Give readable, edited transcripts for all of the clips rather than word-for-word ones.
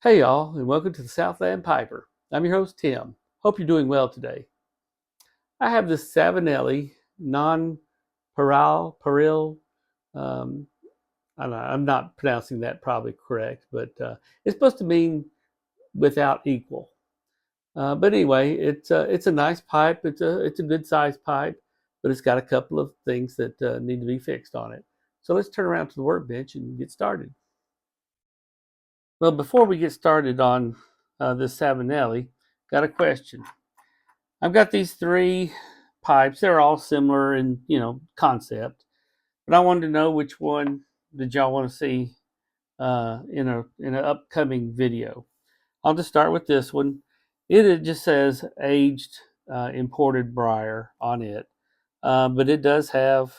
Hey y'all, and welcome to the Southland Piper. I'm your host Tim. Hope you're doing well today. I have this Savinelli Nonpareil. Um, I'm not pronouncing that probably correct, but it's supposed to mean without equal. But anyway, it's a nice pipe. It's a good sized pipe, but it's got a couple of things that need to be fixed on it. So let's turn around to the workbench and get started. Well, before we get started on this Savinelli, got a question. I've got these three pipes. They're all similar in concept, but I wanted to know which one did y'all want to see in an upcoming video. I'll just start with this one. It just says aged imported briar on it, but it does have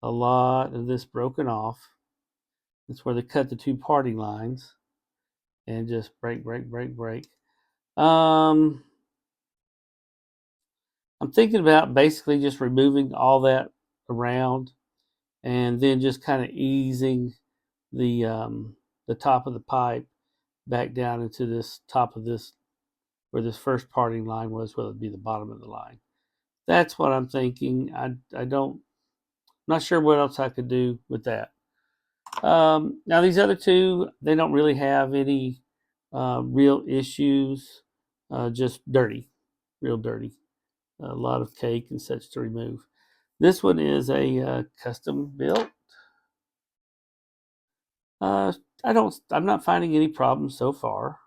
a lot of this broken off. It's where they cut the two parting lines and just break. Um, I'm thinking about basically just removing all that around and then just kind of easing the top of the pipe back down into this top of this where this first parting line was, whether it be the bottom of the line. That's what I'm thinking. I don't, I'm not sure what else I could do with that. Now these other two, they don't really have any real issues, just dirty, real dirty. A lot of cake and such to remove. This one is a custom built. Uh, I'm not finding any problems so far.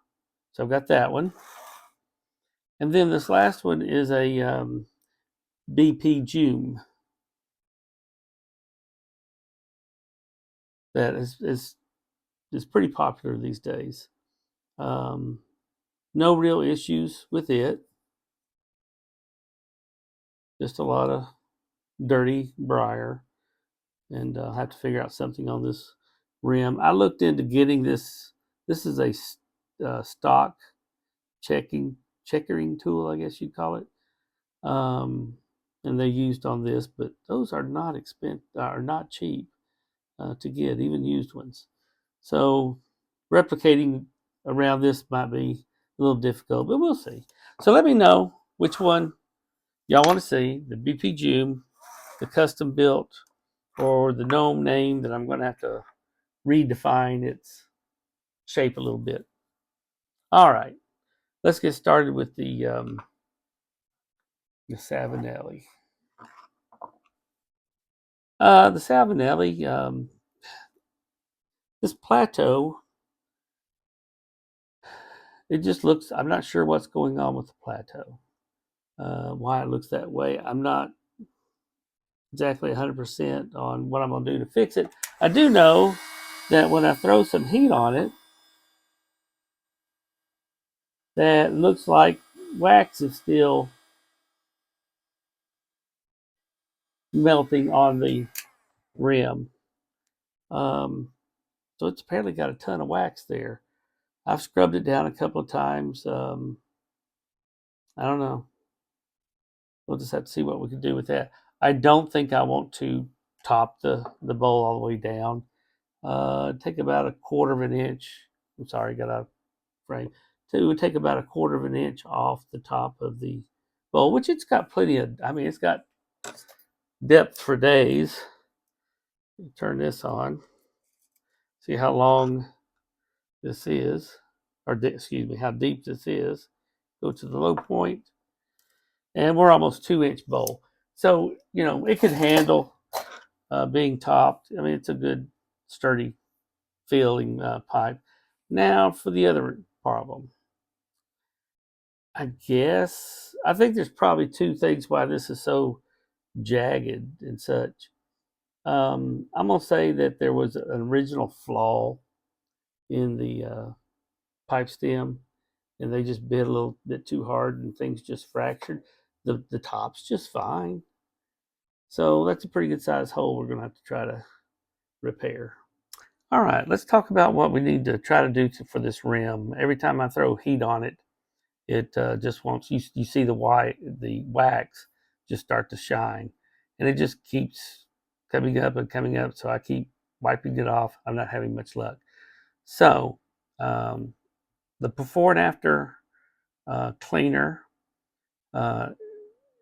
So I've got that one. And then this last one is a BP Joom that is pretty popular these days. Um, no real issues with it. Just a lot of dirty briar, and I'll have to figure out something on this rim. I looked into getting this. This is a stock checkering tool, I guess you'd call it. And they used on this, but those are not are not cheap to get, even used ones. So replicating around this might be a little difficult, but we'll see. So let me know which one y'all want to see: the BP Joom, the custom built, or the gnome name that I'm going to have to redefine its shape a little bit. All right, let's get started with the Savinelli. The Savinelli, this plateau, it just looks, I'm not sure what's going on with the plateau, why it looks that way. I'm not exactly 100% on what I'm going to do to fix it. I do know that when I throw some heat on it, that looks like wax is still melting on the rim. Um, so it's apparently got a ton of wax there. I've scrubbed it down a couple of times. I don't know. We'll just have to see what we can do with that. I don't think I want to top the bowl all the way down. Take about a quarter of an inch. I'm sorry, got out of frame. It would take about a quarter of an inch off the top of the bowl, which it's got plenty of. I mean, it's got depth for days. Turn this on. See how long this is, or excuse me, how deep this is. Go to the low point, and we're almost 2 inch bowl. So it could handle being topped. I mean, it's a good sturdy feeling pipe. Now for the other problem. I think there's probably two things why this is so jagged and such. I'm gonna say that there was an original flaw in the pipe stem, and they just bit a little bit too hard, and things just fractured. The top's just fine, so that's a pretty good sized hole. We're gonna have to try to repair. All right, let's talk about what we need to try to do for this rim. Every time I throw heat on it, it just wants you see the wax just start to shine, and it just keeps coming up and coming up. So I keep wiping it off. I'm not having much luck. So Um, the before and after cleaner, uh,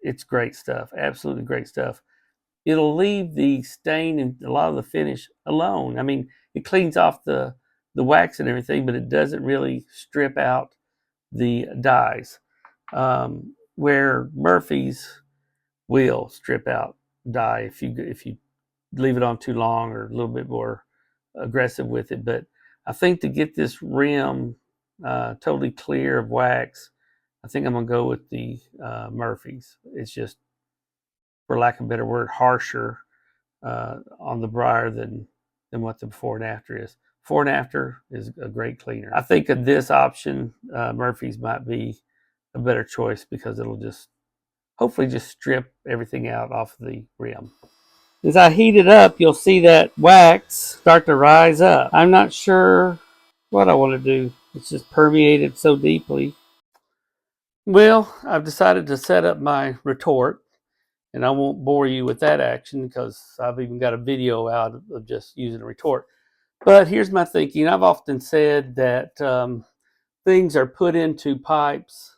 it's great stuff. Absolutely great stuff. It'll leave the stain and a lot of the finish alone. I mean, it cleans off the wax and everything, but it doesn't really strip out the dyes. Where Murphy's will strip out dye if you leave it on too long or a little bit more aggressive with it. But I think to get this rim totally clear of wax, I think I'm gonna go with the Murphy's. It's just, for lack of a better word, harsher on the briar than what the before and after is. Before and after is a great cleaner. I think of this option, Murphy's might be a better choice because it'll just hopefully just strip everything out off the rim. As I heat it up, you'll see that wax start to rise up. I'm not sure what I want to do. It's just permeated so deeply. Well, I've decided to set up my retort, and I won't bore you with that action because I've even got a video out of just using a retort. But here's my thinking. I've often said that things are put into pipes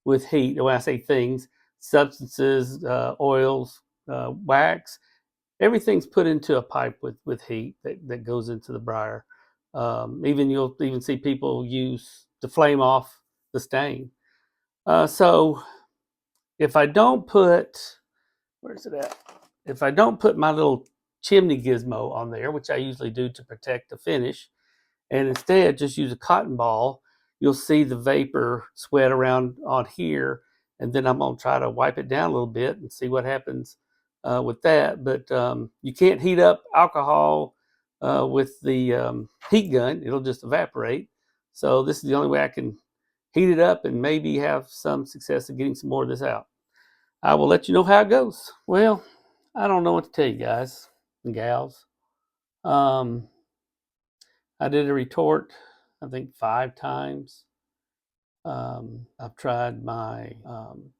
with heat. When I say things, substances, oils, wax, everything's put into a pipe with heat that goes into the briar. Even you'll even see people use to flame off the stain. So if I don't put, where's it at? If I don't put my little chimney gizmo on there, which I usually do to protect the finish, and instead just use a cotton ball, you'll see the vapor sweat around on here, and then I'm going to try to wipe it down a little bit and see what happens with that. But you can't heat up alcohol with the heat gun. It'll just evaporate. So this is the only way I can heat it up and maybe have some success in getting some more of this out. I will let you know how it goes. Well, I don't know what to tell you guys and gals. Um, I did a retort, I think 5 times. I've tried my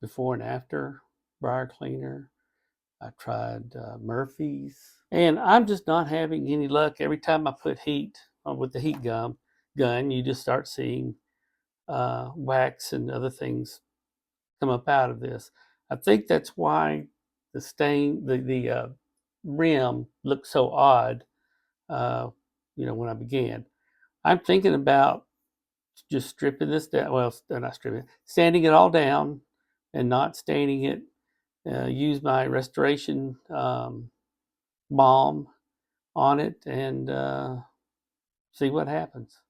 before and after briar cleaner. I've tried Murphy's, and I'm just not having any luck. Every time I put heat with the heat gun, you just start seeing wax and other things come up out of this. I think that's why the stain, the rim looks so odd. Uh, when I began, I'm thinking about just stripping this down. Well, not stripping, sanding it all down, and not staining it. Use my restoration balm on it and see what happens.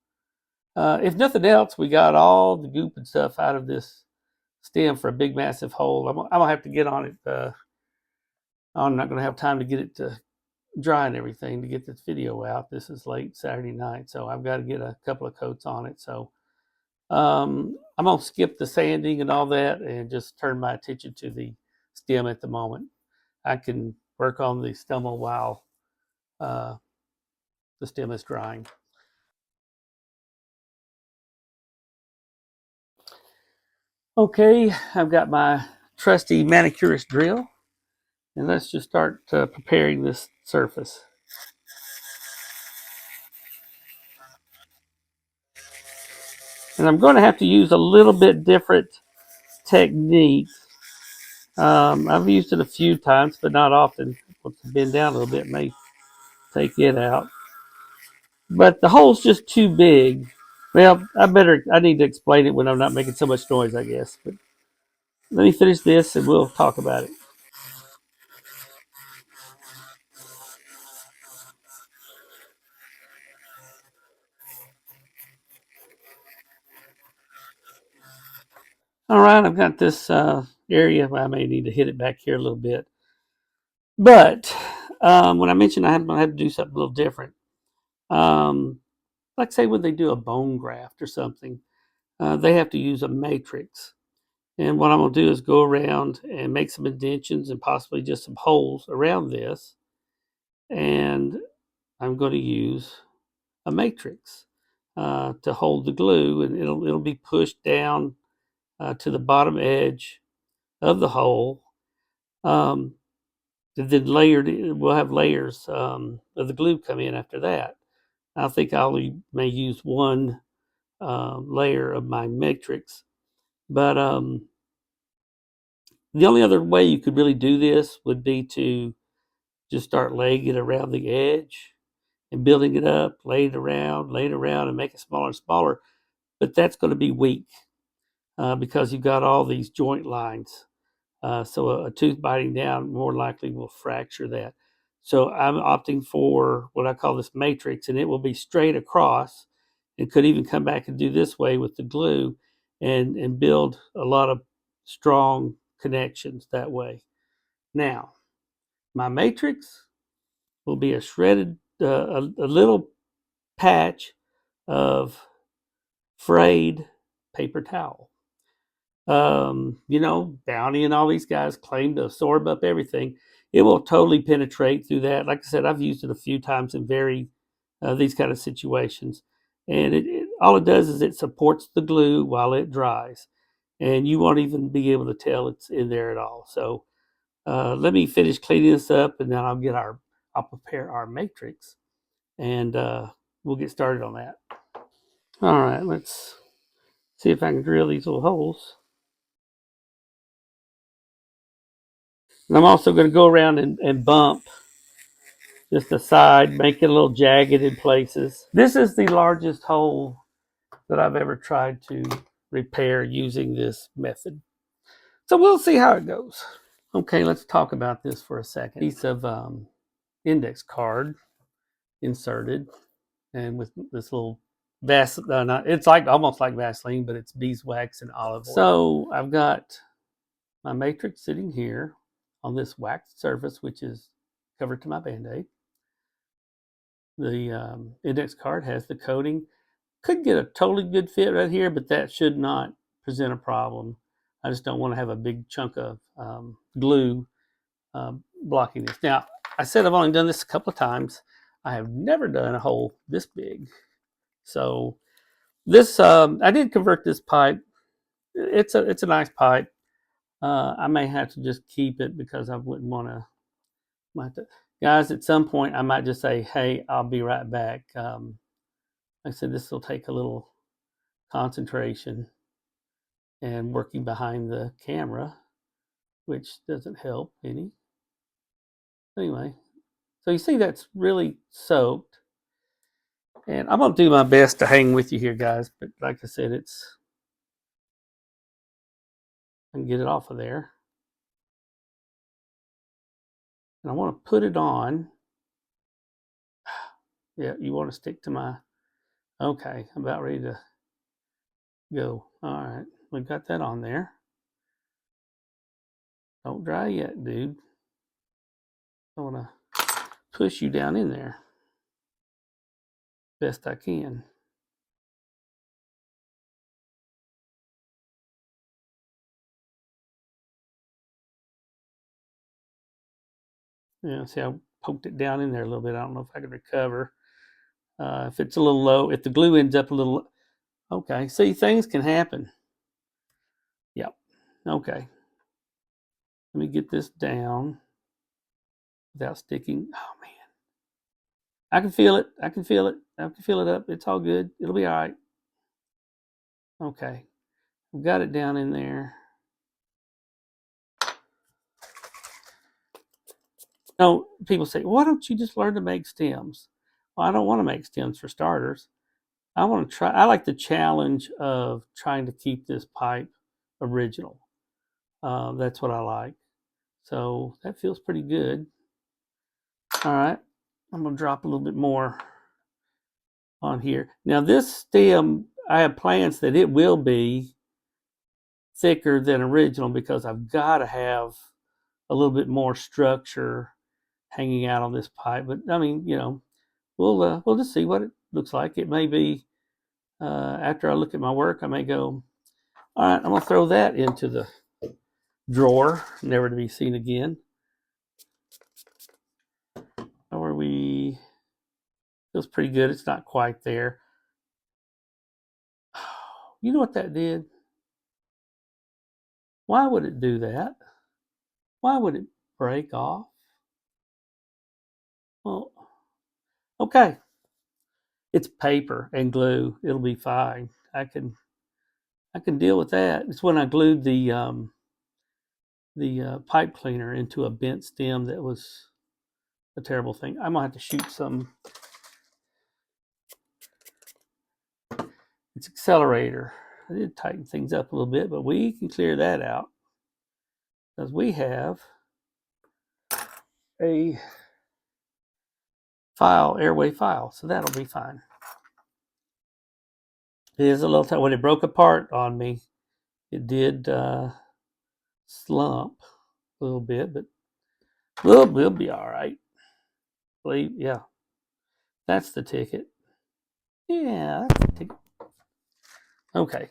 If nothing else, we got all the goop and stuff out of this stem for a big massive hole. I'm gonna have to get on it. I'm not gonna have time to get it to dry and everything to get this video out. This is late Saturday night, so I've got to get a couple of coats on it. So I'm gonna skip the sanding and all that and just turn my attention to the stem at the moment. I can work on the stumble while uh, the stem is drying. Okay, I've got my trusty manicurist drill, and let's just start preparing this surface. And I'm going to have to use a little bit different technique. I've used it a few times, but not often. Once I bend down a little bit, may take it out. But the hole's just too big. Well, I need to explain it when I'm not making so much noise, I guess. But let me finish this and we'll talk about it. All right, I've got this area. I may need to hit it back here a little bit. But when I mentioned I had to do something a little different, um, like say when they do a bone graft or something, they have to use a matrix. And what I'm going to do is go around and make some indentions and possibly just some holes around this. And I'm going to use a matrix to hold the glue, and it'll be pushed down to the bottom edge of the hole. Um, then layered, we'll have layers of the glue come in after that. I think I only may use one layer of my matrix. But the only other way you could really do this would be to just start laying it around the edge and building it up, lay it around, and make it smaller and smaller. But that's going to be weak because you've got all these joint lines. So a tooth biting down more likely will fracture that. So I'm opting for what I call this matrix, and it will be straight across and could even come back and do this way with the glue and build a lot of strong connections that way. Now, my matrix will be a shredded, a little patch of frayed paper towel. Bounty and all these guys claim to absorb up everything. It will totally penetrate through that. Like I said, I've used it a few times in these kind of situations, and all it does is it supports the glue while it dries, and you won't even be able to tell it's in there at all. So let me finish cleaning this up, and then I'll prepare our matrix, and we'll get started on that. All right, let's see if I can drill these little holes. And I'm also going to go around and bump just the side, make it a little jagged in places. This is the largest hole that I've ever tried to repair using this method. So we'll see how it goes. Okay, let's talk about this for a second. Piece of index card inserted, and with this little it's like almost like Vaseline, but it's beeswax and olive oil. So I've got my matrix sitting here on this waxed surface, which is covered to my Band-Aid. The index card has the coating. Could get a totally good fit right here, but that should not present a problem. I just don't want to have a big chunk of glue blocking this. Now, I said I've only done this a couple of times. I have never done a hole this big. So this, I did convert this pipe. It's a nice pipe. I may have to just keep it because I wouldn't want to. Guys, at some point, I might just say, hey, I'll be right back. Like I said, this will take a little concentration and working behind the camera, which doesn't help any. Anyway, so you see that's really soaked. And I'm going to do my best to hang with you here, guys. But like I said, I can get it off of there. And I want to put it on. Yeah, you want to stick to my, okay, I'm about ready to go. All right, we got that on there. Don't dry yet, dude. I want to push you down in there best I can. Yeah, see, I poked it down in there a little bit. I don't know if I can recover. If it's a little low, if the glue ends up a little, okay. See, things can happen. Yep. Okay. Let me get this down without sticking. Oh man, I can feel it. I can feel it. I can feel it up. It's all good. It'll be all right. Okay. I've got it down in there. No, people say, why don't you just learn to make stems? Well, I don't want to make stems for starters. I want to try. I like the challenge of trying to keep this pipe original. That's what I like. So that feels pretty good. All right, I'm gonna drop a little bit more on here. Now this stem, I have plans that it will be thicker than original because I've got to have a little bit more structure hanging out on this pipe. But I mean, we'll just see what it looks like. It may be after I look at my work, I may go, all right, I'm gonna throw that into the drawer, never to be seen again. Or feels pretty good. It's not quite there. You know what that did? Why would it do that? Why would it break off? Well, okay. It's paper and glue. It'll be fine. I can deal with that. It's when I glued the pipe cleaner into a bent stem that was a terrible thing. I'm gonna have to shoot some. It's accelerator. I did tighten things up a little bit, but we can clear that out because we have a file, airway file, so that'll be fine. It is a little tight. When it broke apart on me, it did slump a little bit, but we'll be all right. Yeah, that's the ticket. Yeah, that's the ticket. Okay,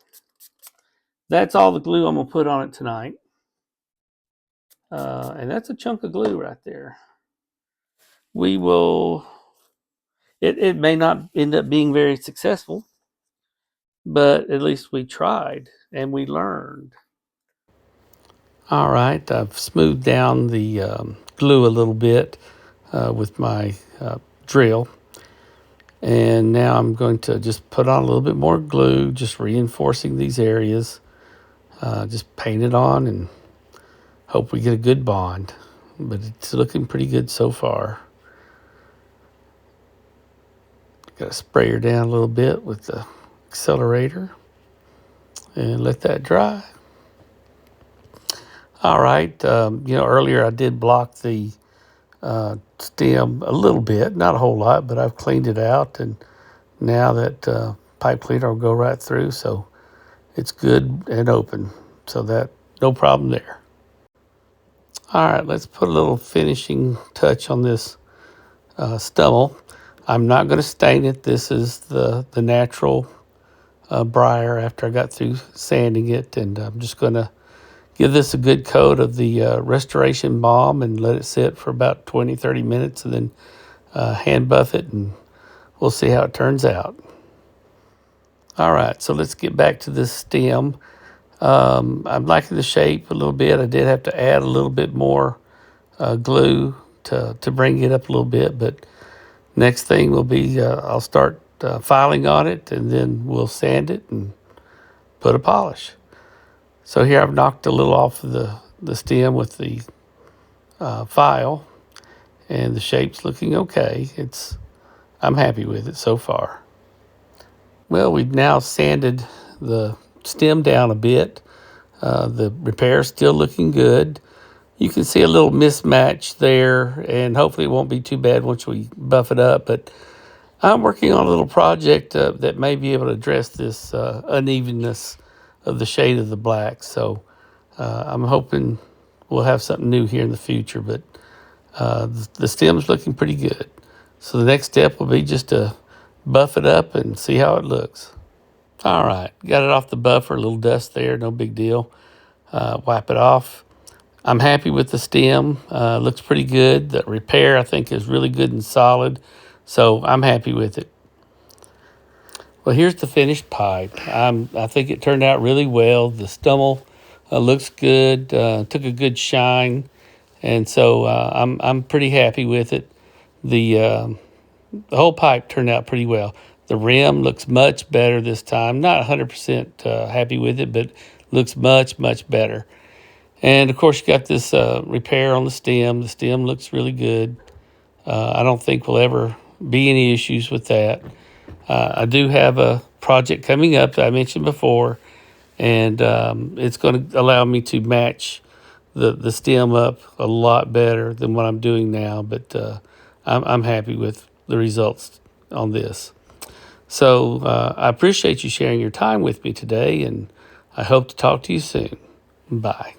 that's all the glue I'm gonna put on it tonight, and that's a chunk of glue right there. We will. It may not end up being very successful, but at least we tried and we learned. All right, I've smoothed down the glue a little bit with my drill. And now I'm going to just put on a little bit more glue, just reinforcing these areas. Just paint it on and hope we get a good bond. But it's looking pretty good so far. Got to spray her down a little bit with the accelerator and let that dry. All right, earlier I did block the stem a little bit, not a whole lot, but I've cleaned it out, and now that pipe cleaner will go right through, so it's good and open, so that no problem there. All right, let's put a little finishing touch on this stummel. I'm not going to stain it. This is the natural briar after I got through sanding it, and I'm just going to give this a good coat of the restoration balm and let it sit for about 20-30 minutes, and then hand buff it, and we'll see how it turns out. All right, so let's get back to this stem. I'm liking the shape a little bit. I did have to add a little bit more glue to bring it up a little bit, but next thing will be I'll start filing on it, and then we'll sand it and put a polish. So here I've knocked a little off of the stem with the file, and the shape's looking okay. I'm happy with it so far. Well, we've now sanded the stem down a bit. The repair's still looking good. You can see a little mismatch there, and hopefully it won't be too bad once we buff it up. But I'm working on a little project that may be able to address this unevenness of the shade of the black. So I'm hoping we'll have something new here in the future. But the stem's looking pretty good. So the next step will be just to buff it up and see how it looks. All right, got it off the buffer, a little dust there, no big deal. Wipe it off. I'm happy with the stem. Looks pretty good. The repair, I think, is really good and solid. So I'm happy with it. Well, here's the finished pipe. I think it turned out really well. The stummel looks good. Took a good shine, and so I'm pretty happy with it. The whole pipe turned out pretty well. The rim looks much better this time. Not 100% happy with it, but looks much better. And of course, you got this repair on the stem. The stem looks really good. I don't think we'll ever be any issues with that. I do have a project coming up that I mentioned before, and it's going to allow me to match the stem up a lot better than what I'm doing now. But I'm happy with the results on this. So I appreciate you sharing your time with me today, and I hope to talk to you soon. Bye.